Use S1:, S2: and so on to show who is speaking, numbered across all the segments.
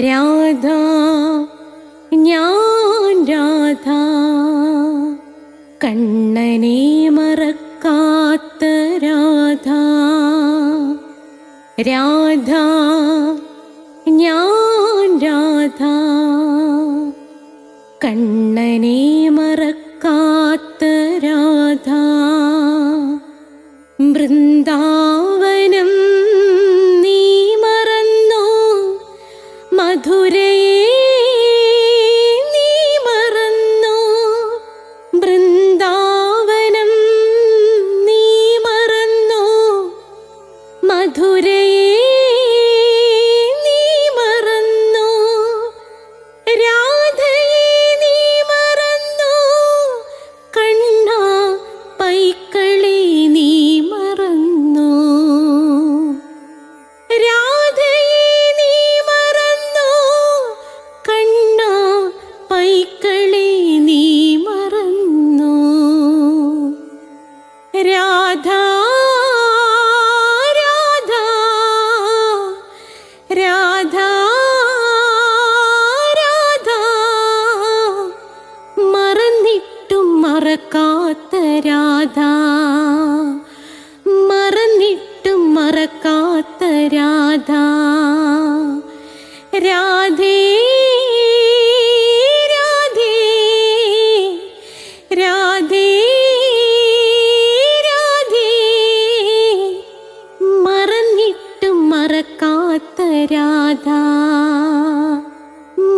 S1: രാധ ഞാൻ രാധ കണ്ണനെ മറക്കാത്ത രാധ. രാധ ഞാൻ രാധ കണ്ണനെ മറക്കാത്ത രാധ. വൃന്ദാവനം നീ മറന്നോ, മധുരയെ നീ മറന്നോ. വൃന്ദാവനം നീ മറന്നോ, മധുരയെ നീ മറന്നോ. രാധയെ നീ മറന്നോ, കണ്ണാ പൈക്കളെ നീ മറന്നോ. രാധയെ നീ മറന്നോ, കണ്ണാ പൈക്കളെ നീ മറന്നോ. രാധ രാധ രാധ രാധ മറന്നിട്ടും മറക്കാത്ത രാധ. മറന്നിട്ടും മറക്കാത്ത രാധ. രാധേ രാധേ രാധേ രാധേ മറന്നിട്ടും മറക്കാത്ത രാധ.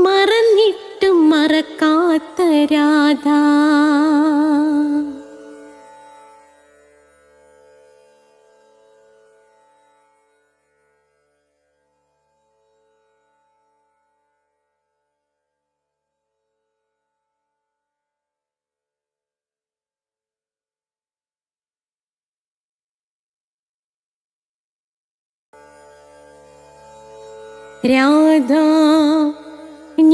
S1: മറന്നിട്ടും മറക്കാത്ത രാധ. രാധ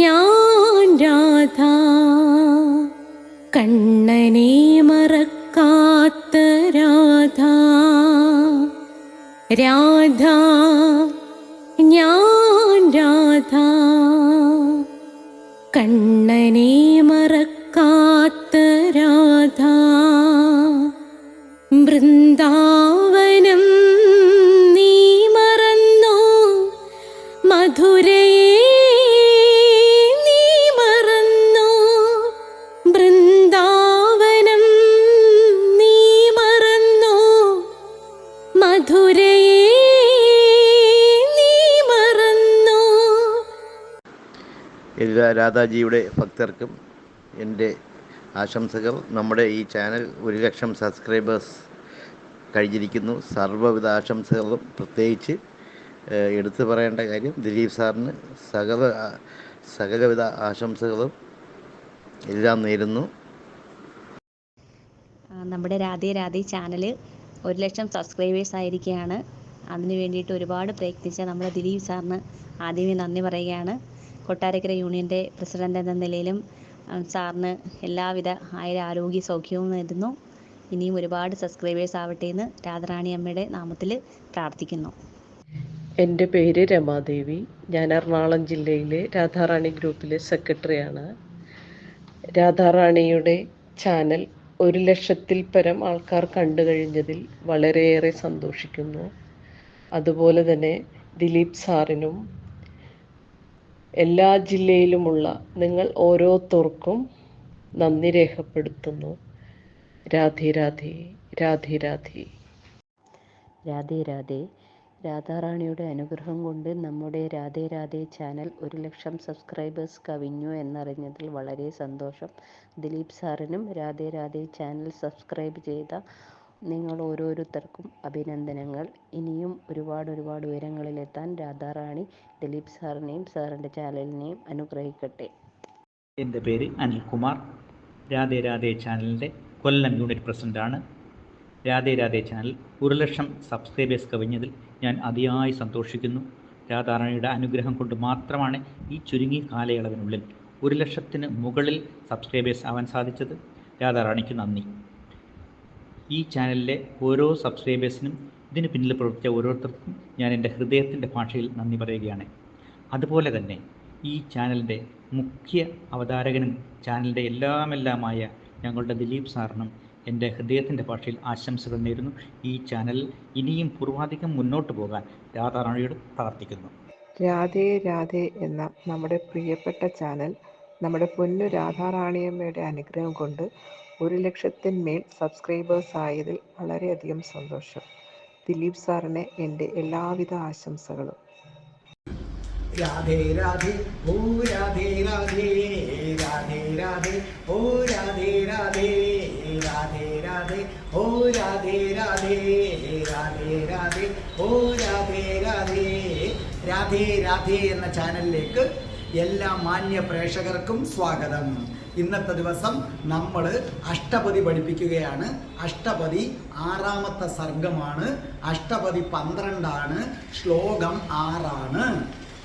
S1: ഞാൻ രാധ കണ്ണനെ മറക്കാത്ത രാധ. രാധ ഞാൻ രാധ കണ്ണനെ മറക്കാത്ത രാധ. വൃന്ദാവനം നീ മറന്നോ, മധുരയെ നീ മറന്നോ. വൃന്ദാവനം നീ മറന്നോ, മധുരയെ നീ മറന്നോ.
S2: എല്ലാ രാധാജിയുടെ ഭക്തർക്കും എൻ്റെ ആശംസകൾ. നമ്മുടെ ഈ ചാനൽ 1,00,000 സബ്സ്ക്രൈബേഴ്സ് കഴിഞ്ഞിരിക്കുന്നു. സർവ്വവിധ ആശംസകളും. പ്രത്യേകിച്ച് എടുത്തു പറയേണ്ട കാര്യം, ദിലീപ് സാറിന് സകലവിധ ആശംസകളും എല്ലാം നേരുന്നു.
S3: നമ്മുടെ രാധേ രാധേ ചാനൽ 1,00,000 സബ്സ്ക്രൈബേഴ്സ് ആയിരിക്കുകയാണ്. അതിന് വേണ്ടിയിട്ട് ഒരുപാട് പ്രയത്നിച്ച നമ്മുടെ ദിലീപ് സാറിന് ആദ്യമേ നന്ദി പറയുകയാണ്. കൊട്ടാരക്കര യൂണിയൻ്റെ പ്രസിഡൻ്റ് എന്ന നിലയിലും സാറിന് എല്ലാവിധ ആരോഗ്യ സൗഖ്യവും നേരുന്നു. ഇനിയും ഒരുപാട് സബ്സ്ക്രൈബേഴ്സ് ആവട്ടെ എന്ന് രാധാറാണി അമ്മയുടെ നാമത്തിൽ പ്രാർത്ഥിക്കുന്നു.
S4: എൻ്റെ പേര് രമാദേവി. ഞാൻ എറണാകുളം ജില്ലയിലെ രാധാറാണി ഗ്രൂപ്പിലെ സെക്രട്ടറിയാണ്. രാധാറാണിയുടെ ചാനൽ 1,00,000-ൽ പരം ആൾക്കാർ കണ്ടു കഴിഞ്ഞതിൽ വളരെയേറെ സന്തോഷിക്കുന്നു. അതുപോലെ തന്നെ ദിലീപ് സാറിനും എല്ലാ ജില്ലയിലുമുള്ള നിങ്ങൾ ഓരോരുത്തർക്കും നന്ദി രേഖപ്പെടുത്തുന്നു. രാധേ രാധേ രാധേ രാധേ
S3: രാധേ രാധേ. രാധാറാണിയുടെ അനുഗ്രഹം കൊണ്ട് നമ്മുടെ രാധേ രാധേ ചാനൽ 1,00,000 സബ്സ്ക്രൈബേഴ്സ് കവിഞ്ഞു എന്നറിഞ്ഞതിൽ വളരെ സന്തോഷം. ദിലീപ് സാറിനും രാധേ രാധേ ചാനൽ സബ്സ്ക്രൈബ് ചെയ്ത നിങ്ങൾ ഓരോരുത്തർക്കും അഭിനന്ദനങ്ങൾ. ഇനിയും ഒരുപാട് ഉയരങ്ങളിലെത്താൻ രാധാറാണി ദിലീപ് സാറിനെയും സാറിൻ്റെ ചാനലിനെയും അനുഗ്രഹിക്കട്ടെ.
S5: എൻ്റെ പേര് അനിൽകുമാർ. രാധേ രാധേ ചാനലിൻ്റെ കൊല്ലം യൂണിറ്റ് പ്രസിഡൻ്റാണ്. രാധേ രാധേ ചാനൽ 1,00,000 സബ്സ്ക്രൈബേഴ്സ് കവിഞ്ഞതിൽ ഞാൻ അതിയായി സന്തോഷിക്കുന്നു. രാധാറാണിയുടെ അനുഗ്രഹം കൊണ്ട് മാത്രമാണ് ഈ ചുരുങ്ങിയ കാലയളവിനുള്ളിൽ 1,00,000-ന് മുകളിൽ സബ്സ്ക്രൈബേഴ്സ് ആവാൻ സാധിച്ചത്. രാധാറാണിക്ക് നന്ദി. ഈ ചാനലിലെ ഓരോ സബ്സ്ക്രൈബേഴ്സിനും ഇതിന് പിന്നിൽ പ്രവർത്തിച്ച ഓരോരുത്തർക്കും ഞാൻ എൻ്റെ ഹൃദയത്തിൻ്റെ ഭാഷയിൽ നന്ദി പറയുകയാണ്. അതുപോലെ തന്നെ ഈ ചാനലിൻ്റെ മുഖ്യ അവതാരകനും ചാനലിൻ്റെ എല്ലാമെല്ലാമായ ഞങ്ങളുടെ ദിലീപ് സാറിനും എൻ്റെ ഹൃദയത്തിൻ്റെ ഭാഷയിൽ ആശംസകൾ നേരുന്നു. ഈ ചാനൽ ഇനിയും പൂർവാധികം മുന്നോട്ട് പോകാൻ രാധാറാണിയോട് പ്രാർത്ഥിക്കുന്നു.
S4: രാധേ രാധേ എന്ന നമ്മുടെ പ്രിയപ്പെട്ട ചാനൽ നമ്മുടെ പൊന്നു രാധാറാണിയമ്മയുടെ അനുഗ്രഹം കൊണ്ട് 1,00,000-മേൽ സബ്സ്ക്രൈബേഴ്സ് ആയതിൽ വളരെയധികം സന്തോഷം. ദിലീപ് സാറിന് എൻ്റെ എല്ലാവിധ ആശംസകളും.
S6: രാധേ രാധേ ഓ രാധേ രാധേ രാധേ രാധേ ഓ രാധേ രാധേ രാധേ രാധേ ഓ രാധേ രാധേ രാധേ രാധേ ഓ രാധേ രാധേ. രാധേ രാധേ എന്ന ചാനലിലേക്ക് എല്ലാ മാന്യ പ്രേക്ഷകർക്കും സ്വാഗതം. ഇന്നത്തെ ദിവസം നമ്മൾ അഷ്ടപതി പഠിപ്പിക്കുകയാണ്. അഷ്ടപതി 6ാമത്തെ സർഗമാണ്. അഷ്ടപതി 12 ശ്ലോകം 6.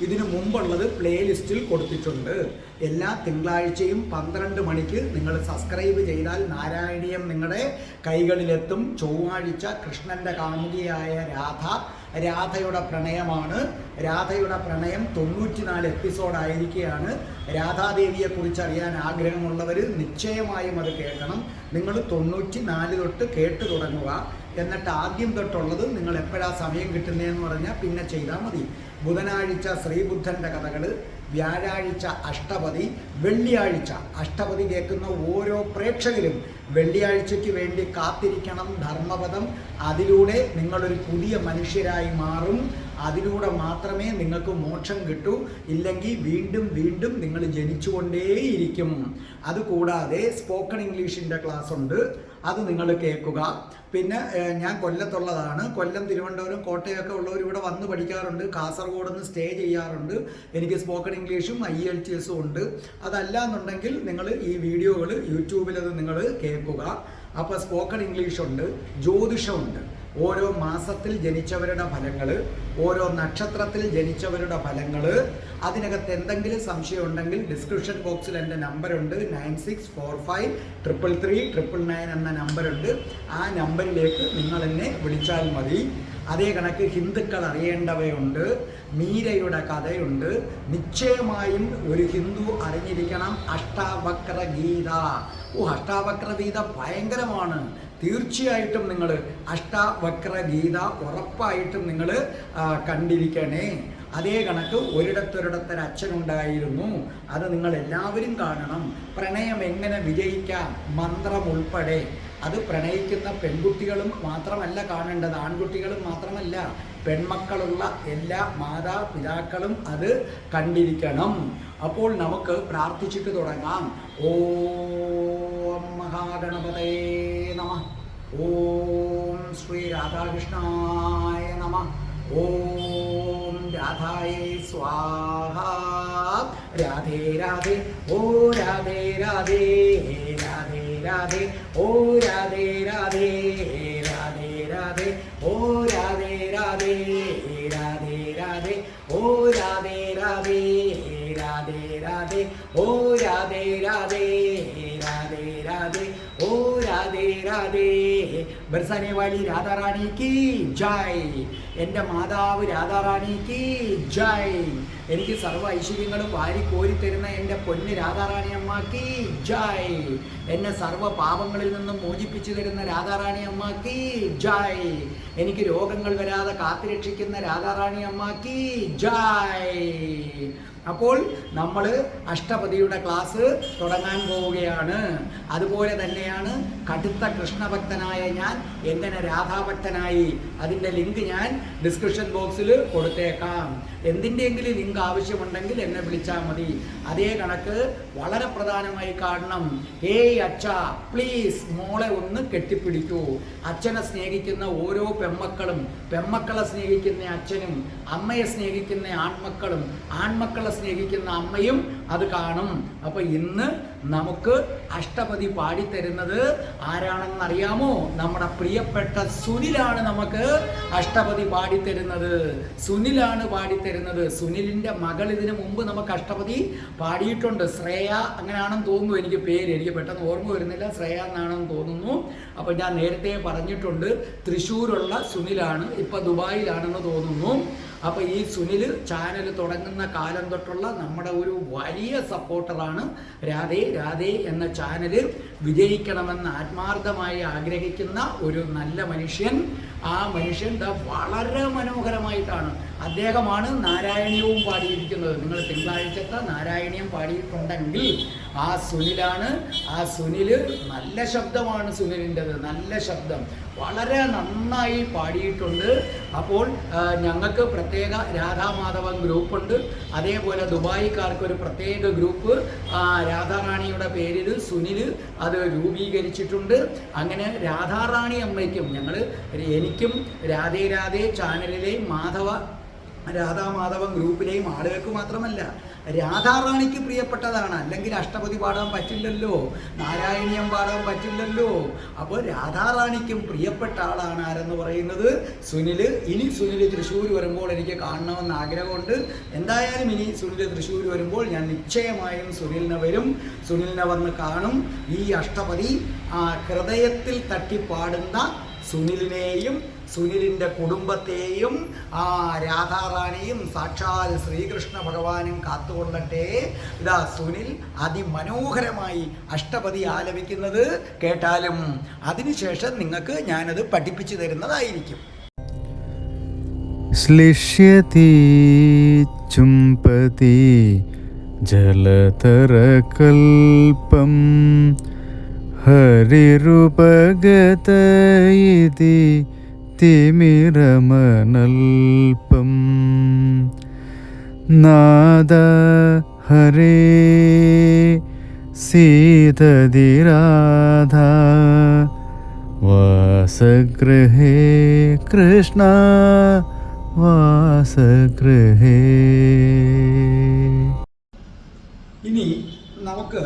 S6: ഇതിനു മുമ്പുള്ളത് പ്ലേലിസ്റ്റിൽ കൊടുത്തിട്ടുണ്ട്. എല്ലാ തിങ്കളാഴ്ചയും 12 മണിക്ക് നിങ്ങൾ സബ്സ്ക്രൈബ് ചെയ്താൽ നാരായണീയം നിങ്ങളുടെ കൈകളിലെത്തും. ചൊവ്വാഴ്ച കൃഷ്ണൻ്റെ കാമുകിയായ രാധയുടെ പ്രണയമാണ്. രാധയുടെ പ്രണയം 94 എപ്പിസോഡായിരിക്കുകയാണ്. രാധാദേവിയെക്കുറിച്ച് അറിയാൻ ആഗ്രഹമുള്ളവർ നിശ്ചയമായും അത് കേൾക്കണം. നിങ്ങൾ 94 തൊട്ട് കേട്ടു തുടങ്ങുക. എന്നിട്ട് ആദ്യം തൊട്ടുള്ളത് നിങ്ങൾ എപ്പോഴാണ് സമയം കിട്ടുന്നതെന്ന് പറഞ്ഞാൽ പിന്നെ ചെയ്താൽ മതി. ബുധനാഴ്ച ശ്രീബുദ്ധൻ്റെ കഥകൾ, വ്യാഴാഴ്ച അഷ്ടപതി, വെള്ളിയാഴ്ച അഷ്ടപതി കേൾക്കുന്ന ഓരോ പ്രേക്ഷകരും വെള്ളിയാഴ്ചയ്ക്ക് വേണ്ടി കാത്തിരിക്കണം. ധർമ്മപദം. അതിലൂടെ നിങ്ങളൊരു പുതിയ മനുഷ്യരായി മാറും. അതിലൂടെ മാത്രമേ നിങ്ങൾക്ക് മോക്ഷം കിട്ടൂ. ഇല്ലെങ്കിൽ വീണ്ടും വീണ്ടും നിങ്ങൾ ജനിച്ചുകൊണ്ടേയിരിക്കും. അതുകൂടാതെ സ്പോക്കൺ ഇംഗ്ലീഷിൻ്റെ ക്ലാസ് ഉണ്ട്. അത് നിങ്ങൾ കേൾക്കുക. പിന്നെ ഞാൻ കൊല്ലത്തുള്ളതാണ്. കൊല്ലം, തിരുവനന്തപുരം, കോട്ടയമൊക്കെ ഉള്ളവർ ഇവിടെ വന്ന് പഠിക്കാറുണ്ട്. കാസർഗോഡ് നിന്ന് സ്റ്റേ ചെയ്യാറുണ്ട്. എനിക്ക് സ്പോക്കൺ ഇംഗ്ലീഷും IELTS ഉണ്ട്. അതല്ല എന്നുണ്ടെങ്കിൽ നിങ്ങൾ ഈ വീഡിയോകൾ യൂട്യൂബിലത് നിങ്ങൾ കേൾക്കുക. അപ്പോൾ സ്പോക്കൺ ഇംഗ്ലീഷുണ്ട്, ജ്യോതിഷമുണ്ട്. ഓരോ മാസത്തിൽ ജനിച്ചവരുടെ ഫലങ്ങൾ, ഓരോ നക്ഷത്രത്തിൽ ജനിച്ചവരുടെ ഫലങ്ങൾ. അതിനകത്ത് എന്തെങ്കിലും സംശയം ഉണ്ടെങ്കിൽ ഡിസ്ക്രിപ്ഷൻ ബോക്സിൽ എൻ്റെ നമ്പറുണ്ട്. 9645333999 എന്ന നമ്പറുണ്ട്. ആ നമ്പറിലേക്ക് നിങ്ങൾ എന്നെ വിളിച്ചാൽ മതി. അതേ കണക്ക് ഹിന്ദുക്കൾ അറിയേണ്ടവയുണ്ട്. മീരയുടെ കഥയുണ്ട്. നിശ്ചയമായും ഒരു ഹിന്ദു അറിഞ്ഞിരിക്കണം അഷ്ടാവക്ര ഗീത. അഷ്ടാവക്ര ഗീത ഭയങ്കരമാണ്. തീർച്ചയായിട്ടും നിങ്ങൾ അഷ്ടാവക്ര ഗീത ഉറപ്പായിട്ടും നിങ്ങൾ കണ്ടിരിക്കണേ. അതേ കണക്ക് ഒരിടത്തൊരിടത്തൊരു അച്ഛനുണ്ടായിരുന്നു. അത് നിങ്ങൾ എല്ലാവരും കാണണം. പ്രണയം എങ്ങനെ വിജയിക്കാം, മന്ത്രം ഉൾപ്പെടെ. അത് പ്രണയിക്കുന്ന പെൺകുട്ടികളും മാത്രമല്ല കാണേണ്ടത്, ആൺകുട്ടികളും മാത്രമല്ല, പെൺമക്കളുള്ള എല്ലാ മാതാപിതാക്കളും അത് കണ്ടിരിക്കണം. അപ്പോൾ നമുക്ക് പ്രാർത്ഥിച്ചിട്ട് തുടങ്ങാം. ഓം മഹാഗണപതേ നമഃ. ഓം ശ്രീ രാധാകൃഷ്ണായ നമഃ. ഓം രാധായേ സ്വാഹ. രാധേ രാധേ ഓ രാധേ രാധേ രാധേ രാധേ ഓ രാധേ രാധേ രാധേ രാധേ ഓ രാധേ രാധേ രാധേ രാധേ ഓ രാധേ രാധേ രാധേ രാധേ ഓ രാധേ രാധേ രാധേ രാധേ ഓ രാധേ രാധേ. ബർസാനെ വാലി രാധാറാണി കി ജയ്. എൻ്റെ മാതാവ് രാധാറാണി കി ജയ്. എനിക്ക് സർവ്വ ഐശ്വര്യങ്ങളും വാരിക്കോരി തരുന്ന എൻ്റെ പൊന്ന് രാധാറാണി അമ്മക്ക് ജയ്. എന്നെ സർവ്വ പാപങ്ങളിൽ നിന്നും മോചിപ്പിച്ചു തരുന്ന രാധാറാണി അമ്മക്ക് ജയ്. എനിക്ക് രോഗങ്ങൾ വരാതെ കാത്തുരക്ഷിക്കുന്ന രാധാറാണി അമ്മക്ക് ജയ്. അപ്പോൾ നമ്മൾ അഷ്ടപതിയുടെ ക്ലാസ് തുടങ്ങാൻ പോവുകയാണ്. അതുപോലെ തന്നെയാണ് കടുത്ത കൃഷ്ണഭക്തനായ ഞാൻ എങ്ങനെ രാധാഭക്തനായി. അതിൻ്റെ ലിങ്ക് ഞാൻ ഡിസ്ക്രിപ്ഷൻ ബോക്സിൽ കൊടുത്തേക്കാം. എന്തിൻ്റെയെങ്കിലും ലിങ്ക് ആവശ്യമുണ്ടെങ്കിൽ എന്നെ വിളിച്ചാൽ മതി. അതേ കണക്ക് വളരെ പ്രധാനമായി കാണണം. ഏയ് അച്ഛ പ്ലീസ് മോളെ ഒന്ന് കെട്ടിപ്പിടിക്കൂ. അച്ഛനെ സ്നേഹിക്കുന്ന ഓരോ പെമ്മക്കളും, പെമ്മക്കളെ സ്നേഹിക്കുന്ന അച്ഛനും, അമ്മയെ സ്നേഹിക്കുന്ന ആൺമക്കളും, ആൺമക്കളെ സ്നേഹിക്കുന്ന അമ്മയും അത് കാണും. അപ്പോൾ ഇന്ന് നമുക്ക് അഷ്ടപതി പാടിത്തരുന്നത് ആരാണെന്നറിയാമോ? നമ്മുടെ പ്രിയപ്പെട്ട സുനിലാണ് നമുക്ക് അഷ്ടപതി പാടിത്തരുന്നത്. സുനിലാണ് പാടിത്തരുന്നത്. സുനിലിൻ്റെ മകൾ ഇതിനു മുമ്പ് നമുക്ക് അഷ്ടപതി പാടിയിട്ടുണ്ട്. ശ്രേയ അങ്ങനെയാണെന്ന് തോന്നുന്നു എനിക്ക് പേര്. എനിക്ക് പെട്ടെന്ന് ഓർമ്മ വരുന്നില്ല. ശ്രേയ എന്നാണെന്ന് തോന്നുന്നു. അപ്പോൾ ഞാൻ നേരത്തെ പറഞ്ഞിട്ടുണ്ട് തൃശ്ശൂരുള്ള സുനിലാണ്. ഇപ്പോൾ ദുബായിലാണെന്ന് തോന്നുന്നു. അപ്പോൾ ഈ സുനിൽ ചാനൽ തുടങ്ങുന്ന കാലം തൊട്ടുള്ള നമ്മുടെ ഒരു വലിയ സപ്പോർട്ടറാണ്. രാധേ രാധേ എന്ന ചാനൽ വിജയിക്കണമെന്ന് ആത്മാർത്ഥമായി ആഗ്രഹിക്കുന്ന ഒരു നല്ല മനുഷ്യൻ. ആ മനുഷ്യൻ വളരെ മനോഹരമായിട്ടാണ്, അദ്ദേഹമാണ് നാരായണീയവും പാടിയിരിക്കുന്നത്. നിങ്ങൾ തിങ്കളാഴ്ചത്തെ നാരായണീയം പാടിയിട്ടുണ്ടെങ്കിൽ ആ സുനിലാണ്. ആ സുനിൽ നല്ല ശബ്ദമാണ്, സുനിലിൻ്റെത് നല്ല ശബ്ദം, വളരെ നന്നായി പാടിയിട്ടുണ്ട്. അപ്പോൾ ഞങ്ങൾക്ക് പ്രത്യേക രാധാമാധവൻ ഗ്രൂപ്പുണ്ട്. അതേപോലെ ദുബായിക്കാർക്കൊരു പ്രത്യേക ഗ്രൂപ്പ് രാധാറാണിയുടെ പേരിൽ സുനിൽ അത് രൂപീകരിച്ചിട്ടുണ്ട്. അങ്ങനെ രാധാറാണി അമ്മയ്ക്കും എനിക്കും രാധേ രാധേ ചാനലിലെ രാധാമാധവൻ ഗ്രൂപ്പിലെയും ആളുകൾക്ക് മാത്രമല്ല രാധാറാണിക്ക് പ്രിയപ്പെട്ടതാണ്. അല്ലെങ്കിൽ അഷ്ടപതി പാടാൻ പറ്റില്ലല്ലോ, നാരായണീയം പാടാൻ പറ്റില്ലല്ലോ. അപ്പോൾ രാധാറാണിക്കും പ്രിയപ്പെട്ട ആളാണ് ആരെന്ന് പറയുന്നത് സുനിൽ. ഇനി സുനിൽ തൃശ്ശൂർ വരുമ്പോൾ എനിക്ക് കാണണമെന്ന് ആഗ്രഹമുണ്ട്. എന്തായാലും ഇനി സുനിൽ തൃശ്ശൂർ വരുമ്പോൾ ഞാൻ നിശ്ചയമായും സുനിലിനെ വന്ന് കാണും. ഈ അഷ്ടപതി ഹൃദയത്തിൽ തട്ടിപ്പാടുന്ന സുനിലിനെയും സുനിലിൻ്റെ കുടുംബത്തെയും രാധാറാണിയും സാക്ഷാൽ ശ്രീകൃഷ്ണ ഭഗവാനും കാത്തുകൊള്ളട്ടെ. ഇതാ സുനിൽ അതിമനോഹരമായി അഷ്ടപതി ആലപിക്കുന്നത് കേട്ടാലും അതിനുശേഷം നിങ്ങൾക്ക് ഞാനത് പഠിപ്പിച്ചു തരുന്നതായിരിക്കും.
S7: ശ്ലിഷ്യതി ചുംപതി ജലതരകൽപം ഹരിരുപഗത ഇതി തിമിരമനൽപം നാദ ഹരേ സീതതി രാധ വാസഗൃഹേ കൃഷ്ണ വാസഗൃഹേ.
S6: ഇനി നമുക്ക്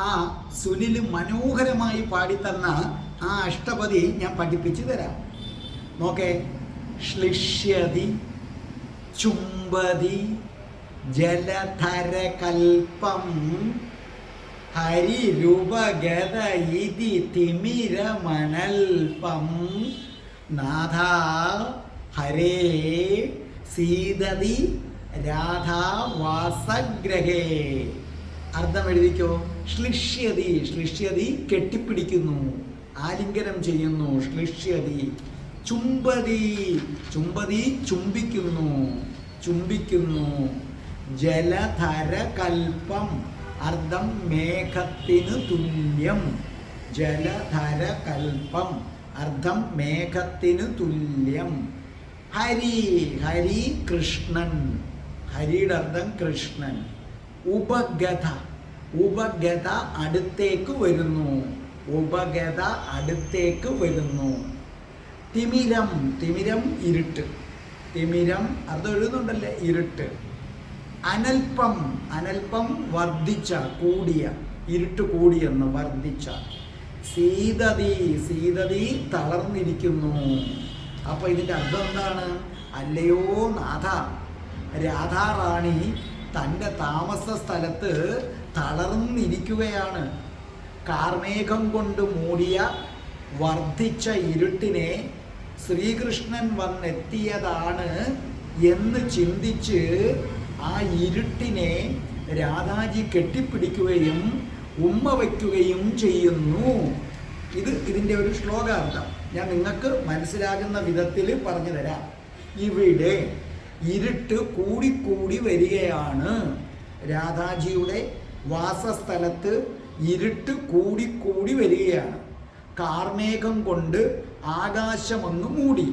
S6: ആ സുനിൽ മനോഹരമായി പാടിത്തന്ന ആ അഷ്ടപതി ഞാൻ പഠിപ്പിച്ചു തരാം. നോക്കേ, ശ്ലിഷ്യതി ചുംബതി ജലധരകൽപം ഹരിരുപഗത ഇതി തിമിരമനൽപം നാഥ ഹരേ സീതതി രാധാ വാസഗ്രഹേ. അർത്ഥം എഴുതിക്കോ. ശ്ലിഷ്യതി കെട്ടിപ്പിടിക്കുന്നു, ആലിംഗനം ചെയ്യുന്നു. ശ്ലിഷ്യതി ചുംബതി ചുംബിക്കുന്നു. ജലധരകൽപം അർത്ഥം മേഘത്തിന് തുല്യം. ജലധരകൽപം അർത്ഥം മേഘത്തിന് തുല്യം. ഹരി കൃഷ്ണൻ, ഹരിയുടെ അർത്ഥം കൃഷ്ണൻ. ഉപഗത അടുത്തേക്ക് വരുന്നു. തിമിരം ഇരുട്ട്. തിമിരം അർത്ഥം എഴുതുന്നുണ്ടല്ലേ, ഇരുട്ട്. അനൽപം വർദ്ധിച്ച, കൂടിയ, ഇരുട്ട് കൂടിയെന്ന്, വർദ്ധിച്ച. സീതതി തളർന്നിരിക്കുന്നു. അപ്പൊ ഇതിന്റെ അർത്ഥം എന്താണ്? അല്ലയോ നാഥ, രാധാറാണി തൻ്റെ താമസ സ്ഥലത്ത് തളർന്നിരിക്കുകയാണ്. കാർമേഘം കൊണ്ട് മൂടിയ വർദ്ധിച്ച ഇരുട്ടിനെ ശ്രീകൃഷ്ണൻ വന്നെത്തിയതാണ് എന്ന് ചിന്തിച്ച് ആ ഇരുട്ടിനെ രാധാജി കെട്ടിപ്പിടിക്കുകയും ഉമ്മ വയ്ക്കുകയും ചെയ്യുന്നു. ഇതിൻ്റെ ഒരു ശ്ലോകാർത്ഥം ഞാൻ നിങ്ങൾക്ക് മനസ്സിലാകുന്ന വിധത്തിൽ പറഞ്ഞു തരാം. ഇവിടെ ഇരുട്ട് കൂടിക്കൂടി വരികയാണ്. രാധാജിയുടെ വാസസ്ഥലത്ത് ഇരുട്ട് കൂടിക്കൂടി വരികയാണ്. കാർമേഘം കൊണ്ട് ആകാശമൊന്ന് മൂടി.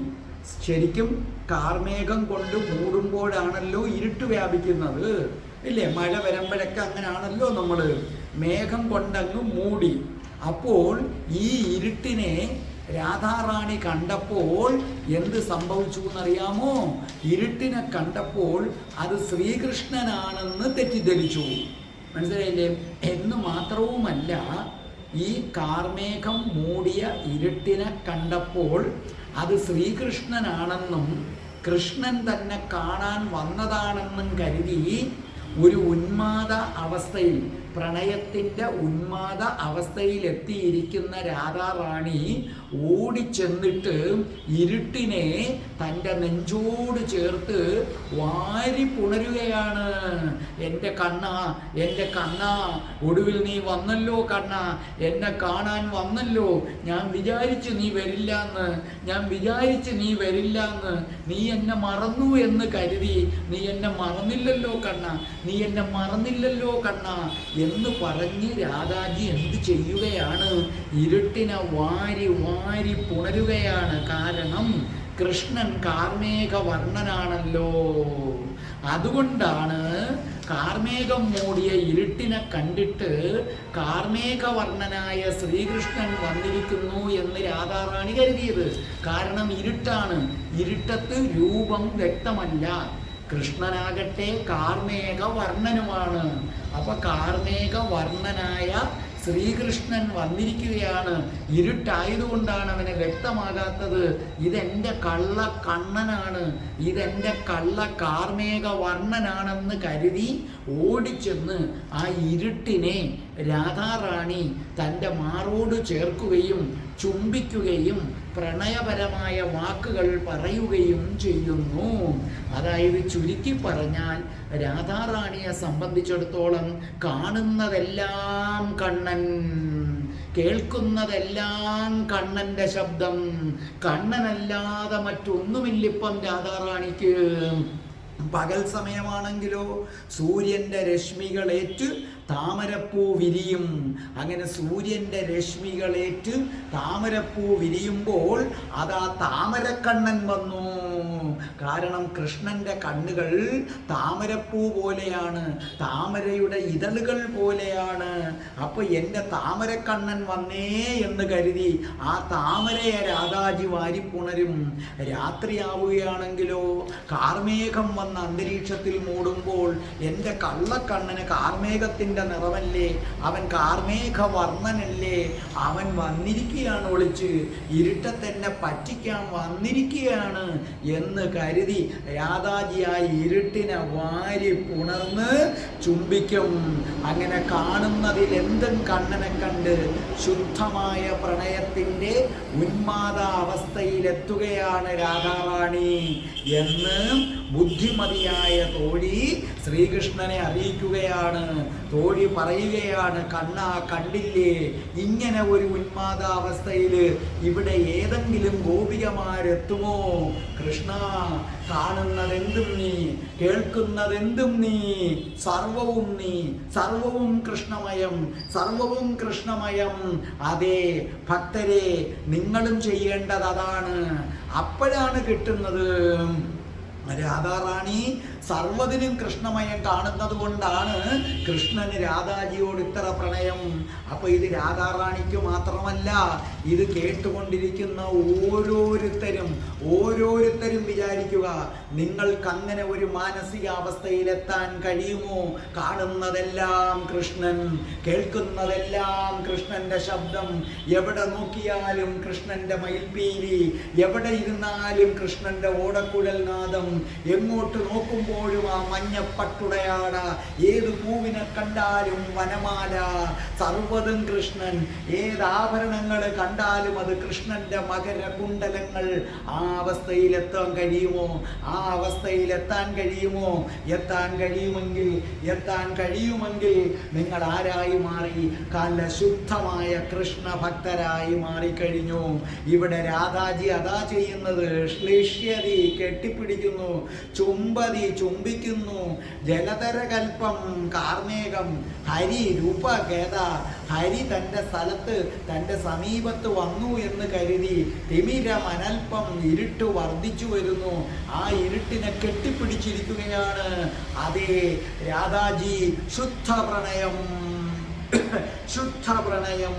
S6: ശരിക്കും കാർമേഘം കൊണ്ട് മൂടുമ്പോഴാണല്ലോ ഇരുട്ട് വ്യാപിക്കുന്നത്, ഇല്ലേ? മഴ വരുമ്പോഴൊക്കെ അങ്ങനെയാണല്ലോ നമ്മൾ മേഘം കൊണ്ടങ്ങ് മൂടി. അപ്പോൾ ഈ ഇരുട്ടിനെ രാധാറാണി കണ്ടപ്പോൾ എന്ത് സംഭവിച്ചു എന്നറിയാമോ? ഇരുട്ടിനെ കണ്ടപ്പോൾ അത് ശ്രീകൃഷ്ണനാണെന്ന് തെറ്റിദ്ധരിച്ചു. മനസ്സിലായില്ലേ? എന്ന് മാത്രവുമല്ല, ഈ കാർമേഘം മൂടിയ ഇരുട്ടിനെ കണ്ടപ്പോൾ അത് ശ്രീകൃഷ്ണനാണെന്നും കൃഷ്ണൻ തന്നെ കാണാൻ വന്നതാണെന്നും കരുതി ഒരു ഉന്മാദ അവസ്ഥയിൽ പ്രണയത്തിൻ്റെ ഉന്മാദ അവസ്ഥയിലെത്തിയിരിക്കുന്ന രാധാറാണി ഓടിച്ചെന്നിട്ട് ഇരുട്ടിനെ തൻ്റെ നെഞ്ചോട് ചേർത്ത് വാരി പുണരുകയാണ്. എൻ്റെ കണ്ണ, എൻ്റെ കണ്ണ, ഒടുവിൽ നീ വന്നല്ലോ കണ്ണ, എന്നെ കാണാൻ വന്നല്ലോ. ഞാൻ വിചാരിച്ചു നീ വരില്ലാന്ന്, ഞാൻ വിചാരിച്ചു നീ വരില്ലാന്ന്. നീ എന്നെ മറന്നു എന്ന് കരുതി, നീ എന്നെ മറന്നില്ലല്ലോ കണ്ണ, നീ എന്നെ മറന്നില്ലല്ലോ കണ്ണ എന്ന് പറഞ്ഞ് രാധാജി എന്ത് ചെയ്യുകയാണ്? ഇരുട്ടിനെ വാരി വാരി പുണരുകയാണ്. കാരണം കൃഷ്ണൻ കാർമേഘ വർണ്ണനാണല്ലോ. അതുകൊണ്ടാണ് കാർമേഘം മൂടിയ ഇരുട്ടിനെ കണ്ടിട്ട് കാർമേഘവർണ്ണനായ ശ്രീകൃഷ്ണൻ വന്നിരിക്കുന്നു എന്ന് രാധാറാണി കരുതിയത്. കാരണം ഇരുട്ടാണ്, ഇരുട്ടത്ത് രൂപം വ്യക്തമല്ല. കൃഷ്ണനാകട്ടെ കാർമേഘവർണ്ണനുമാണ്. അപ്പൊ കാർമേഘവർണ്ണനായ ശ്രീകൃഷ്ണൻ വന്നിരിക്കുകയാണ്. ഇരുട്ടായതുകൊണ്ടാണ് അവനെ വ്യക്തമാകാത്തത്. ഇതെൻ്റെ കള്ള കണ്ണനാണ്, ഇതെൻ്റെ കള്ള കാർമേഘ വർണ്ണനാണെന്ന് കരുതി ഓടിച്ചെന്ന് ആ ഇരുട്ടിനെ രാധാറാണി തൻ്റെ മാറോട് ചേർക്കുകയും ചുംബിക്കുകയും പ്രണയപരമായ വാക്കുകൾ പറയുകയും ചെയ്യുന്നു. അതായത് ചുരുക്കി പറഞ്ഞാൽ രാധാറാണിയെ സംബന്ധിച്ചിടത്തോളം കാണുന്നതെല്ലാം കണ്ണൻ, കേൾക്കുന്നതെല്ലാം കണ്ണൻ്റെ ശബ്ദം. കണ്ണനല്ലാതെ മറ്റൊന്നുമില്ലിപ്പം രാധാറാണിക്ക്. പകൽ സമയമാണെങ്കിലോ സൂര്യൻ്റെ രശ്മികളേറ്റ് താമരപ്പൂ വിരിയും. അങ്ങനെ സൂര്യൻ്റെ രശ്മികളേറ്റ് താമരപ്പൂ വിരിയുമ്പോൾ അതാ താമരക്കണ്ണൻ വന്നു. കാരണം കൃഷ്ണൻ്റെ കണ്ണുകൾ താമരപ്പൂ പോലെയാണ്, താമരയുടെ ഇതളുകൾ പോലെയാണ്. അപ്പോൾ എൻ്റെ താമരക്കണ്ണൻ വന്നേ എന്ന് കരുതി ആ താമരയെ രാധാജി വാരിപ്പുണരും. രാത്രിയാവുകയാണെങ്കിലോ കാർമേഘം വന്ന അന്തരീക്ഷത്തിൽ മൂടുമ്പോൾ എൻ്റെ കള്ളക്കണ്ണന് കാർമേഘത്തിൻ്റെ നിറമല്ലേ, അവൻ കാർമേഘ വർണ്ണനല്ലേ, അവൻ വന്നിരിക്കുകയാണ് ഒളിച്ച്, ഇരുട്ടത്തെന്നെ പറ്റിക്കാൻ വന്നിരിക്കുകയാണ് എന്ന് കരുതി രാധാജിയായി ഇരുട്ടിനെ വാരി പുണർന്ന് ചുംബിക്കും. അങ്ങനെ കാണുന്നതിൽ എന്തും കണ്ണനെ കണ്ട് ശുദ്ധമായ പ്രണയത്തിൻ്റെ ഉന്മാദാവസ്ഥയിലെത്തുകയാണ് രാധാറാണി എന്ന് ബുദ്ധിമതിയായ തോഴി ശ്രീകൃഷ്ണനെ അറിയിക്കുകയാണ്. തോഴി പറയുകയാണ്, കണ്ണാ കണ്ടില്ലേ, ഇങ്ങനെ ഒരു ഉന്മാദാവസ്ഥയിൽ ഇവിടെ ഏതെങ്കിലും ഗോപികമാരെത്തുമോ? കൃഷ്ണ, കാണുന്നതെന്തും നീ, കേൾക്കുന്നതെന്തും നീ, സർവവും നീ, സർവവും കൃഷ്ണമയം, സർവവും കൃഷ്ണമയം. അതെ ഭക്തരെ, നിങ്ങളും ചെയ്യേണ്ടത് അതാണ്. അപ്പോഴാണ് കിട്ടുന്നത്. രാധാറാണി സർവ്വതിനും കൃഷ്ണമയം കാണുന്നത് കൊണ്ടാണ് കൃഷ്ണന് രാധാജിയോട് ഇത്ര പ്രണയം. അപ്പോൾ ഇത് രാധാറാണിക്ക് മാത്രമല്ല, ഇത് കേട്ടുകൊണ്ടിരിക്കുന്ന ഓരോരുത്തരും വിചാരിക്കുക, നിങ്ങൾക്കങ്ങനെ ഒരു മാനസികാവസ്ഥയിലെത്താൻ കഴിയുമോ? കാണുന്നതെല്ലാം കൃഷ്ണൻ, കേൾക്കുന്നതെല്ലാം കൃഷ്ണൻ്റെ ശബ്ദം, എവിടെ നോക്കിയാലും കൃഷ്ണൻ്റെ മയിൽപ്പീലി, എവിടെ ഇരുന്നാലും കൃഷ്ണൻ്റെ ഓടക്കുഴൽ നാദം, എങ്ങോട്ട് നോക്കുമ്പോഴും ആ മഞ്ഞപ്പട്ടുടയാട, ഏത് പൂവിനെ കണ്ടാലും വനമാല, സർവ്വതും കൃഷ്ണൻ. ഏത് ആഭരണങ്ങൾ കണ്ടാലും അത് കൃഷ്ണൻ്റെ മകരകുണ്ടലങ്ങൾ. ആ അവസ്ഥയിലെത്താൻ കഴിയുമോ? ആ അവസ്ഥയിലെത്താൻ കഴിയുമോ? എത്താൻ കഴിയുമെങ്കിൽ നിങ്ങൾ ആരായി മാറി? കാല ശുദ്ധമായ കൃഷ്ണ ഭക്തരായി മാറിക്കഴിഞ്ഞു. ഇവിടെ രാധാജി അതാ ചെയ്യുന്നത്. ശ്ലേഷ്യതി കെട്ടിപ്പിടിക്കുന്നു, ചുംബതി ചുംബിക്കുന്നു, ജലധരകൽപ്പം കാർമേഘം, ഹരി രൂപഗേദ, ഹരി തൻ്റെ സ്ഥലത്ത് തൻ്റെ സമീപത്ത് വന്നു എന്ന് കരുതി തിമിരമനൽപ്പം ഇരുട്ട് വർദ്ധിച്ചു വരുന്നു. ആ ഇരുട്ടിനെ കെട്ടിപ്പിടിച്ചിരിക്കുകയാണ്. അതേ രാധാജി ശുദ്ധ പ്രണയം. ശുദ്ധ പ്രണയം,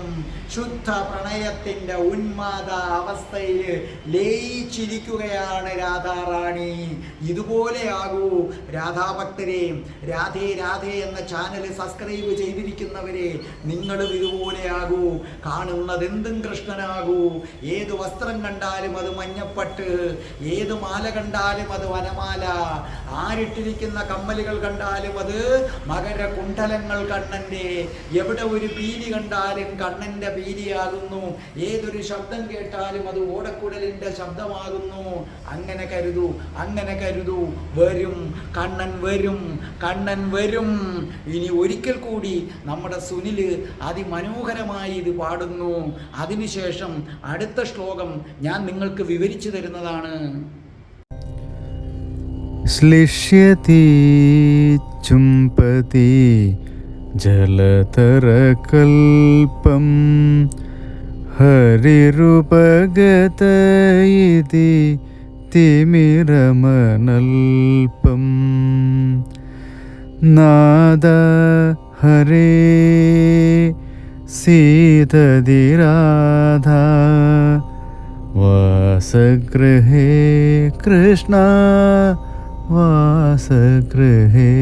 S6: ശുദ്ധ പ്രണയത്തിൻ്റെ ഉന്മാദ അവസ്ഥയിൽ ലയിച്ചിരിക്കുകയാണ് രാധാറാണി. ഇതുപോലെയാകൂ രാധാഭക്തരെ, രാധേ രാധേ എന്ന ചാനൽ സബ്സ്ക്രൈബ് ചെയ്തിരിക്കുന്നവരെ, നിങ്ങളും ഇതുപോലെയാകൂ. കാണുന്നതെന്തും കൃഷ്ണനാകൂ. ഏത് വസ്ത്രം കണ്ടാലും അത് മഞ്ഞപ്പട്ട്, ഏത് മാല കണ്ടാലും അത് വനമാല, ആരിട്ടിരിക്കുന്ന കമ്മലുകൾ കണ്ടാലും അത് മകരകുണ്ഡലങ്ങൾ കണ്ണൻ്റെ, എവിടെ ഒരു പീലി കണ്ടാലും കണ്ണൻ്റെ പീലിയാകുന്നു, ഏതൊരു ശബ്ദം കേട്ടാലും അത് ഓടക്കുഴലിൻ്റെ ശബ്ദമാകുന്നു. അങ്ങനെ കരുതൂ, അങ്ങനെ കരുതൂ. വരും കണ്ണൻ, വരും കണ്ണൻ വരും. ഇനി ഒരിക്കൽ കൂടി നമ്മുടെ സുനിൽ അതിമനോഹരമായി ഇത് പാടുന്നു. അതിനുശേഷം അടുത്ത ശ്ലോകം ഞാൻ നിങ്ങൾക്ക് വിവരിച്ചു തരുന്നതാണ്.
S7: ശ്ലിഷ്യതി ചുംപതി ജലതരകൽപം ഹരിരുപഗത ഇതി തിമിരമനൽപം നാദ ഹരേ സീതതി രാധാ വാസഗൃഹേ കൃഷ്ണ വാസഗൃഹേ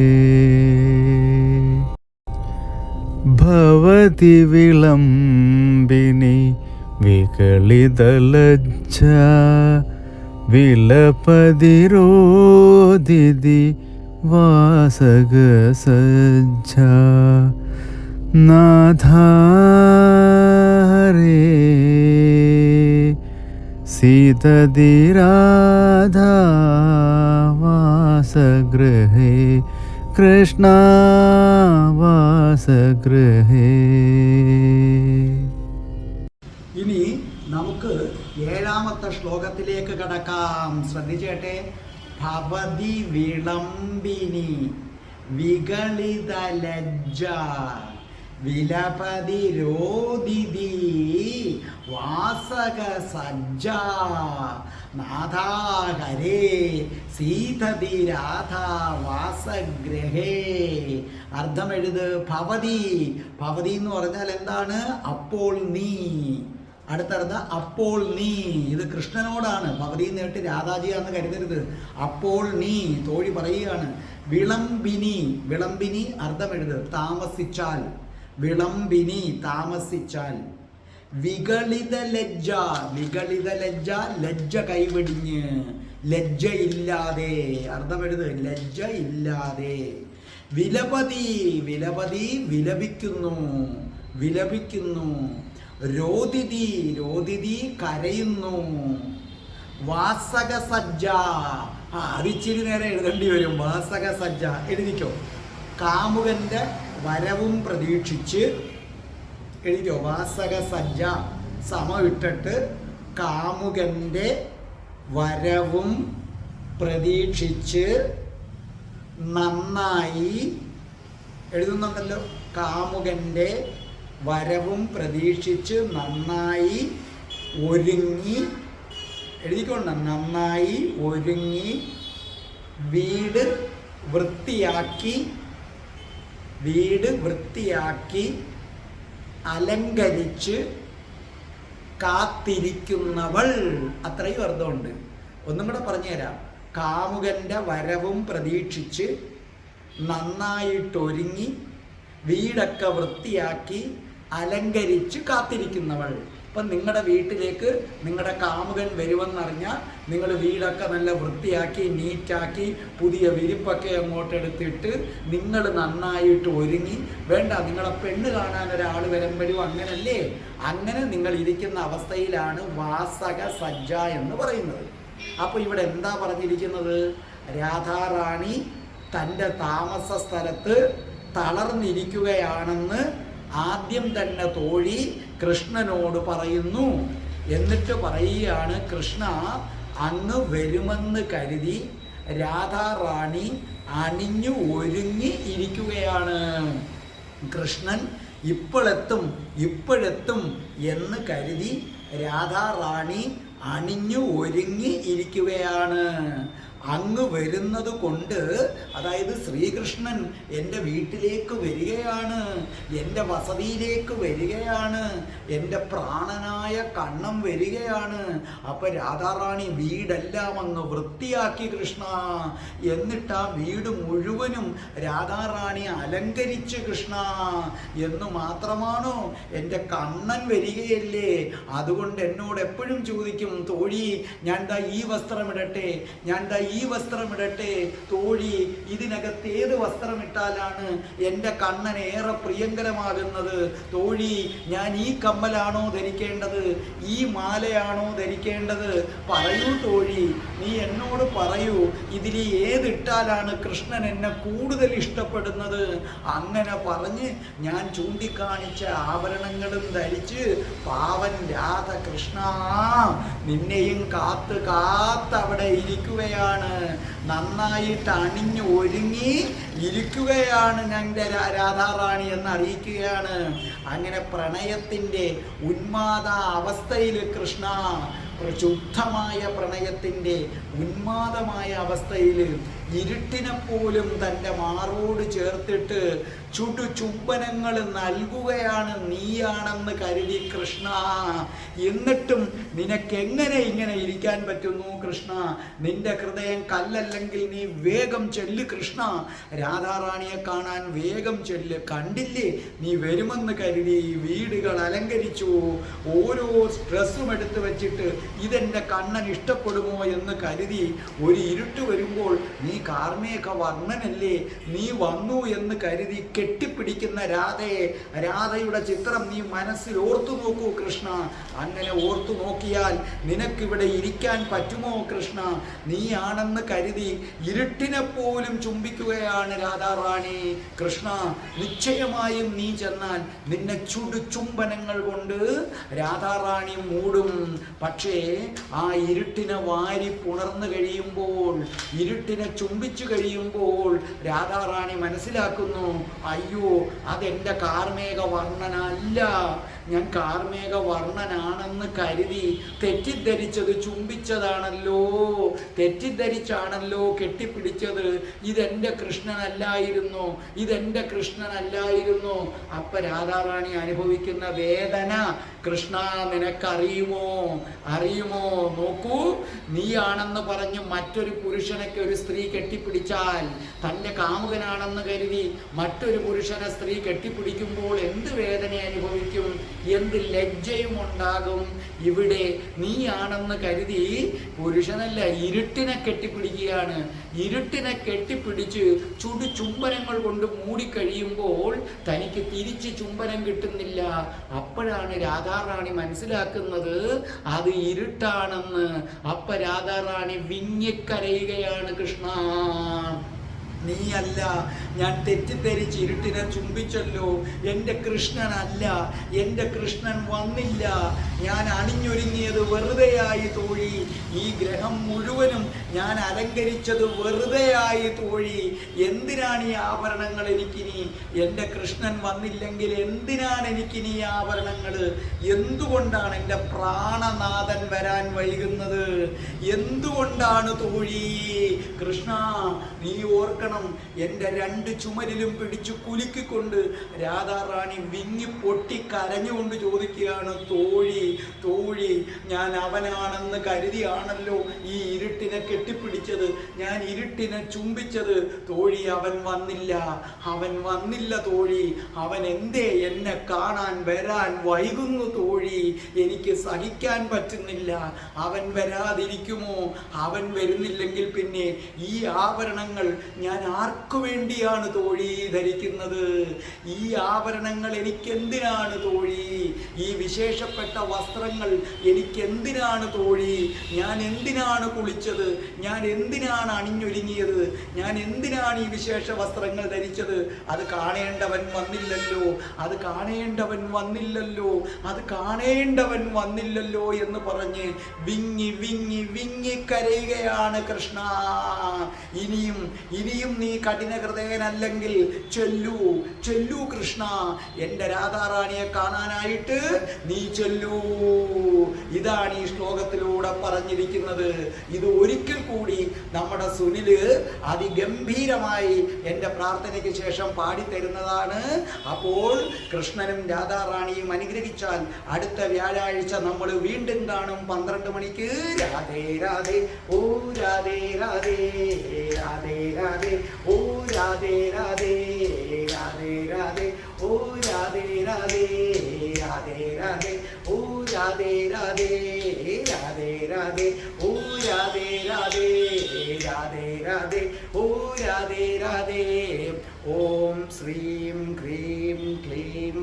S7: ഭവതി വിളംബിനി വികലിതലജ്ജാ വിലപതിരോദിതി വാസഗസജ്ജാ നാഥാ ഹരേ സീതതി രാധാ വാസഗൃഹേ കൃഷ്ണ വാസഗൃഹേ.
S6: ഇനി നമുക്ക് 7ാമത്തെ ശ്ലോകത്തിലേക്ക് കടക്കാം. ശ്രദ്ധിച്ചേട്ടെ. ഭവതി വിളംബിനി വിഗളിത ലജ്ജ വിലപതി രോദിതി വാസക സജ്ജ നാഥാ ഹരേ സീതതി രാധാ വാസഗൃഹേ. അർത്ഥം എഴുത്. ഭവതി, ഭവതി എന്ന് പറഞ്ഞാൽ എന്താണ്? അപ്പോൾ നീ. അടുത്തർത്ഥ അപ്പോൾ നീ. ഇത് കൃഷ്ണനോടാണ്. ഭവതി നേട്ട് രാധാജിയാന്ന് കരുതരുത്. അപ്പോൾ നീ തോഴി പറയുകയാണ്. വിളംബിനി, വിളംബിനി അർത്ഥം എഴുത്. താമസിച്ചാൽ. വിളംബിനി താമസിച്ചാൽ. വിഗളിത ലജ്ജ, വിഗളിത ലജ്ജ ലജ്ജ കൈവെടിഞ്ഞ്, ലജ്ജയില്ലാതെ. അർത്ഥം എഴുത്. ലജ്ജ ഇല്ലാതെ. വിലപതി, വിലപതി വിലപിക്കുന്നു, വിലപിക്കുന്നു. രോദിതി, രോദിതി കരയുന്നു. വാസക സജ്ജ, അതിച്ചിരി നേരം എഴുതേണ്ടി വരും. വാസക സജ്ജ എഴുതിക്കോ. കാമുകന്റെ വരവും പ്രതീക്ഷിച്ച് എഴുതിക്കോ. വാസക സജ്ജ സമമിട്ടിട്ട് കാമുകന്റെ വരവും പ്രതീക്ഷിച്ച് നന്നായി എഴുതുന്നുണ്ടല്ലോ. കാമുകന്റെ വരവും പ്രതീക്ഷിച്ച് നന്നായി ഒരുങ്ങി എഴുതിക്കൊണ്ട്. നന്നായി ഒരുങ്ങി വീട് വൃത്തിയാക്കി, വീട് വൃത്തിയാക്കി അലങ്കരിച്ച് കാത്തിരിക്കുന്നവൾ. അത്രയും അർത്ഥമുണ്ട്. ഒന്നും കൂടെ പറഞ്ഞുതരാം. കാമുകൻ്റെ വരവും പ്രതീക്ഷിച്ച് നന്നായിട്ടൊരുങ്ങി വീടൊക്കെ വൃത്തിയാക്കി അലങ്കരിച്ച് കാത്തിരിക്കുന്നവൾ. അപ്പം നിങ്ങളുടെ വീട്ടിലേക്ക് നിങ്ങളുടെ കാമുകൻ വരുമെന്നറിഞ്ഞാൽ നിങ്ങൾ വീടൊക്കെ നല്ല വൃത്തിയാക്കി നീറ്റാക്കി പുതിയ വിരിപ്പൊക്കെ അങ്ങോട്ട് എടുത്തിട്ട് നിങ്ങൾ നന്നായിട്ട് ഒരുങ്ങി. വേണ്ട, നിങ്ങളെ പെണ്ണ് കാണാൻ ഒരാൾ വരുമ്പോഴും അങ്ങനല്ലേ, അങ്ങനെ നിങ്ങൾ ഇരിക്കുന്ന അവസ്ഥയിലാണ് വാസക സജ്ജ എന്ന് പറയുന്നത്. അപ്പോൾ ഇവിടെ എന്താ പറഞ്ഞിരിക്കുന്നത്? രാധാറാണി തൻ്റെ താമസ സ്ഥലത്ത് തളർന്നിരിക്കുകയാണെന്ന് ആദ്യം തന്നെ തോഴി കൃഷ്ണനോട് പറയുന്നു. എന്നിട്ട് പറയുകയാണ്, കൃഷ്ണ അങ്ങ് വരുമെന്ന് കരുതി രാധാറാണി അണിഞ്ഞു ഒരുങ്ങി ഇരിക്കുകയാണ്. കൃഷ്ണൻ ഇപ്പോഴെത്തും ഇപ്പോഴെത്തും എന്ന് കരുതി രാധാറാണി അണിഞ്ഞു ഒരുങ്ങി ഇരിക്കുകയാണ്. അങ്ങ് വരുന്നത് കൊണ്ട്, അതായത് ശ്രീകൃഷ്ണൻ എൻ്റെ വീട്ടിലേക്ക് വരികയാണ്, എൻ്റെ വസതിയിലേക്ക് വരികയാണ്, എൻ്റെ പ്രാണനായ കണ്ണൻ വരികയാണ്. അപ്പം രാധാറാണി വീടെല്ലാം അങ്ങ് വൃത്തിയാക്കി കൃഷ്ണ. എന്നിട്ട് ആ വീട് മുഴുവനും രാധാറാണി അലങ്കരിച്ച് കൃഷ്ണ. എന്ന് മാത്രമാണോ, എൻ്റെ കണ്ണൻ വരികയല്ലേ, അതുകൊണ്ട് എന്നോട് എപ്പോഴും ചോദിക്കും, തോഴി ഞാൻ ദാ ഈ വസ്ത്രമിടട്ടെ, ഞാൻ ദാ ഈ വസ്ത്രമിടട്ടെ, തോഴി ഇതിനകത്ത് ഏത് വസ്ത്രമിട്ടാലാണ് എൻ്റെ കണ്ണന് ഏറെ പ്രിയങ്കരമാകുന്നത്, തോഴി ഞാൻ ഈ കമ്മലാണോ ധരിക്കേണ്ടത്, ഈ മാലയാണോ ധരിക്കേണ്ടത്, പറയൂ തോഴി, നീ എന്നോട് പറയൂ, ഇതിൽ ഏതിട്ടാലാണ് കൃഷ്ണൻ എന്നെ കൂടുതൽ ഇഷ്ടപ്പെടുന്നത്. അങ്ങനെ പറഞ്ഞ് ഞാൻ ചൂണ്ടിക്കാണിച്ച ആഭരണങ്ങളും ധരിച്ച് പാവൻ രാധകൃഷ്ണ നിന്നെയും കാത്ത് അവിടെ ഇരിക്കുകയാണ്, നന്നായിട്ട് അണിഞ്ഞു ഒരുങ്ങി ഇരിക്കുകയാണ് ഞങ്ങളുടെ രാധാറാണി എന്ന് അറിയിക്കുകയാണ്. അങ്ങനെ പ്രണയത്തിൻ്റെ ഉന്മാദ അവസ്ഥയിൽ കൃഷ്ണ, പ്രക്ഷുബ്ധമായ പ്രണയത്തിൻ്റെ ഉന്മാദമായ അവസ്ഥയിൽ ഇരുട്ടിനെ പോലും തൻ്റെ മാറോട് ചേർത്തിട്ട് ചുടുചുംബനങ്ങൾ നൽകുകയാണ് നീയാണെന്ന് കരുതി കൃഷ്ണ. എന്നിട്ടും നിനക്കെങ്ങനെ ഇങ്ങനെ ഇരിക്കാൻ പറ്റുന്നു കൃഷ്ണ? നിന്റെ ഹൃദയം കല്ലല്ലെങ്കിൽ നീ വേഗം ചെല്ല് കൃഷ്ണ, രാധാറാണിയെ കാണാൻ വേഗം ചെല്ല്. കണ്ടില്ലേ നീ വരുമെന്ന് കരുതി വീടുകൾ അലങ്കരിച്ചു, ഓരോ ഡ്രസ്സും എടുത്ത് വെച്ചിട്ട് ഇതെൻ്റെ കണ്ണൻ ഇഷ്ടപ്പെടുമോ എന്ന് കരുതി ഒരു ഇരുട്ട് വരുമ്പോൾ നീ കാർമേഘ വർണ്ണനല്ലേ, നീ വന്നു എന്ന് കരുതി കെട്ടിപ്പിടിക്കുന്ന രാധയെ, രാധയുടെ ചിത്രം നീ മനസ്സിൽ ഓർത്തു നോക്കൂ കൃഷ്ണ. അങ്ങനെ ഓർത്തു നോക്കിയാൽ നിനക്കിവിടെ ഇരിക്കാൻ പറ്റുമോ കൃഷ്ണ? നീയാണെന്ന് കരുതി ഇരുട്ടിനെ പോലും ചുംബിക്കുകയാണ് രാധാറാണി. കൃഷ്ണ നിശ്ചയമായും നീ ചെന്നാൽ നിന്നെ ചുംബനങ്ങൾ കൊണ്ട് രാധാറാണി മൂടും. പക്ഷേ ആ ഇരുട്ടിനെ വാരി പുണർന്നു കഴിയുമ്പോൾ, ഇരുട്ടിനെ ചുംബിച്ചു കഴിയുമ്പോൾ രാധാറാണി മനസ്സിലാക്കുന്നു, അയ്യോ അതെൻ്റെ കാർമേഘ വർണ്ണനല്ല, ഞാൻ കാർമേഘ വർണ്ണനാണെന്ന് കരുതി തെറ്റിദ്ധരിച്ചത് ചുംബിച്ചതാണല്ലോ, തെറ്റിദ്ധരിച്ചാണല്ലോ കെട്ടിപ്പിടിച്ചത്. ഇതെൻ്റെ കൃഷ്ണനല്ലായിരുന്നു, ഇതെൻ്റെ കൃഷ്ണനല്ലായിരുന്നു. അപ്പൊ രാധാറാണി അനുഭവിക്കുന്ന വേദന കൃഷ്ണ നിനക്കറിയുമോ? അറിയുമോ? നോക്കൂ, നീയാണെന്ന് പറഞ്ഞ് മറ്റൊരു പുരുഷനൊക്കെ ഒരു സ്ത്രീ കെട്ടിപ്പിടിച്ചാൽ, തൻ്റെ കാമുകനാണെന്ന് കരുതി മറ്റൊരു പുരുഷനെ സ്ത്രീ കെട്ടിപ്പിടിക്കുമ്പോൾ എന്ത് വേദന അനുഭവിക്കും, എന്ത് ലജ്ജയും ഉണ്ടാകും. ഇവിടെ നീയാണെന്ന് കരുതി പുരുഷനല്ല ഇരുട്ടിനെ കെട്ടിപ്പിടിക്കുകയാണ്. ഇരുട്ടിനെ കെട്ടിപ്പിടിച്ച് ചുംബനങ്ങൾ കൊണ്ട് മൂടിക്കഴിയുമ്പോൾ തനിക്ക് തിരിച്ച് ചുംബനം കിട്ടുന്നില്ല. അപ്പോഴാണ് രാധാറാണി മനസ്സിലാക്കുന്നത് അത് ഇരുട്ടാണെന്ന്. അപ്പ രാധാറാണി വിങ്ങിക്കരയുകയാണ്, കൃഷ്ണ നീയല്ല, ഞാൻ തെറ്റിദ്ധരിച്ച് ഇരുട്ടിനെ ചുംബിച്ചല്ലോ, എൻ്റെ കൃഷ്ണനല്ല, എൻ്റെ കൃഷ്ണൻ വന്നില്ല, ഞാൻ അണിഞ്ഞൊരുങ്ങിയത് വെറുതെയായി തോഴി, ഈ ഗ്രഹം മുഴുവനും ഞാൻ അലങ്കരിച്ചത് വെറുതെയായി തോഴി. എന്തിനാണ് ഈ ആഭരണങ്ങൾ എനിക്കിനി? എൻ്റെ കൃഷ്ണൻ വന്നില്ലെങ്കിൽ എന്തിനാണ് എനിക്കിനി ഈ ആഭരണങ്ങൾ? എന്തുകൊണ്ടാണ് എൻ്റെ പ്രാണനാഥൻ വരാൻ വൈകുന്നത്? എന്തുകൊണ്ടാണ് തോഴി? കൃഷ്ണ നീ ഓർക്കണം, എൻ്റെ രണ്ട് ചുമരിലും പിടിച്ചു കുലുക്കിക്കൊണ്ട് രാധാറാണി വിങ്ങി പൊട്ടി കരഞ്ഞുകൊണ്ട് ചോദിക്കുകയാണ്, തോഴി തോഴി ഞാൻ അവനാണെന്ന് കരുതിയാണല്ലോ ഈ ഇരുട്ടിനെ കെട്ടിപ്പിടിച്ചത്, ഞാൻ ഇരുട്ടിനെ ചുംബിച്ചത്. തോഴി അവൻ വന്നില്ല, അവൻ വന്നില്ല തോഴി, അവൻ എന്തേ എന്നെ കാണാൻ വരാൻ വൈകുന്നു തോഴി, എനിക്ക് സഹിക്കാൻ പറ്റുന്നില്ല. അവൻ വരാതിരിക്കുമോ? അവൻ വരുന്നില്ലെങ്കിൽ പിന്നെ ഈ ആഭരണങ്ങൾ ഞാൻ ആർക്കു വേണ്ടിയാണ് തോഴി ധരിക്കുന്നത്? ഈ ആഭരണങ്ങൾ എനിക്കെന്തിനാണ് തോഴി? ഈ വിശേഷപ്പെട്ട വസ്ത്രങ്ങൾ എനിക്കെന്തിനാണ് തോഴി? ഞാൻ എന്തിനാണ് കുളിച്ചത്? ഞാൻ എന്തിനാണ് അണിഞ്ഞൊരുങ്ങിയത്? ഞാൻ എന്തിനാണ് ഈ വിശേഷ വസ്ത്രങ്ങൾ ധരിച്ചത്? അത് കാണേണ്ടവൻ വന്നില്ലല്ലോ, അത് കാണേണ്ടവൻ വന്നില്ലല്ലോ, അത് കാണേണ്ടവൻ വന്നില്ലല്ലോ എന്ന് പറഞ്ഞ് വിങ്ങി വിങ്ങി വിങ്ങി കരയുകയാണ് കൃഷ്ണ. ഇനിയും ഇനിയും നീ കഠിന ഹൃദയനല്ലെങ്കിൽ ചെല്ലൂ ചെല്ലൂ കൃഷ്ണ, എൻ്റെ രാധാറാണിയെ കാണാനായിട്ട് നീ ചെല്ലൂ. ഇതാണ് ഈ ശ്ലോകത്തിലൂടെ പറഞ്ഞിരിക്കുന്നത്. ഇത് ഒരിക്കൽ കൂടി നമ്മുടെ സുനില് അതിഗംഭീരമായി എൻ്റെ പ്രാർത്ഥനയ്ക്ക് ശേഷം പാടിത്തരുന്നതാണ്. അപ്പോൾ കൃഷ്ണനും രാധാറാണിയും അനുഗ്രഹിച്ചാൽ അടുത്ത വ്യാഴാഴ്ച നമ്മൾ വീണ്ടും കാണും 12 മണിക്ക്. രാധേ രാധേ ഓ രാധേ രാധേ രാധേ രാധേ ഓ രാധേ രാധേ രാധേ രാധേ ഓ രാധേ രാധേ രാധേ രാധേ ഓ രാധേ രാധേ രാധേ രാധേ ഓ രാധേ രാധേ രാധേ രാധേ ഓ രാധേ രാധേ. ഓം ശ്രീം ക്രീം ക്ലീം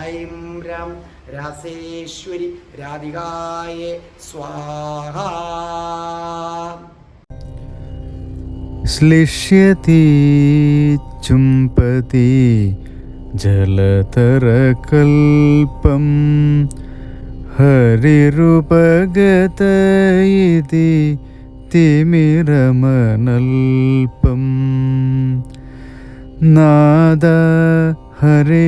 S6: ഐം രം രാസേശ്വരി രാധികായേ സ്വാഹ.
S7: ശ്ലിഷ്യതി ചുംപതി ജലതരകൽപം ഹരിരുപഗത ഇതി തിമിരമനൽപം നാദ ഹരേ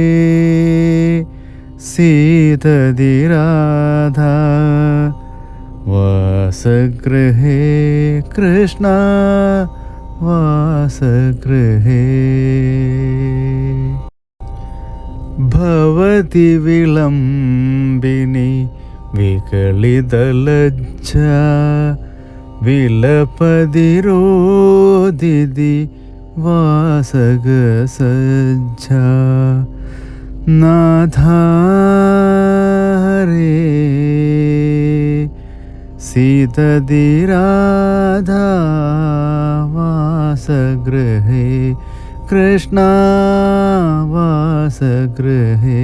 S7: സീതതി രാധാ വാസഗൃഹേ കൃഷ്ണ വാസഗൃഹേ. ഭവതി വിളംബിനി വികളിതലജ്ജാ വിലപതിരോദിതി വാസഗസജ്ജാ നാഥാ ഹരേ സീതതി രാധാ വാസഗൃഹേ കൃഷ്ണ വാസഗൃഹേ.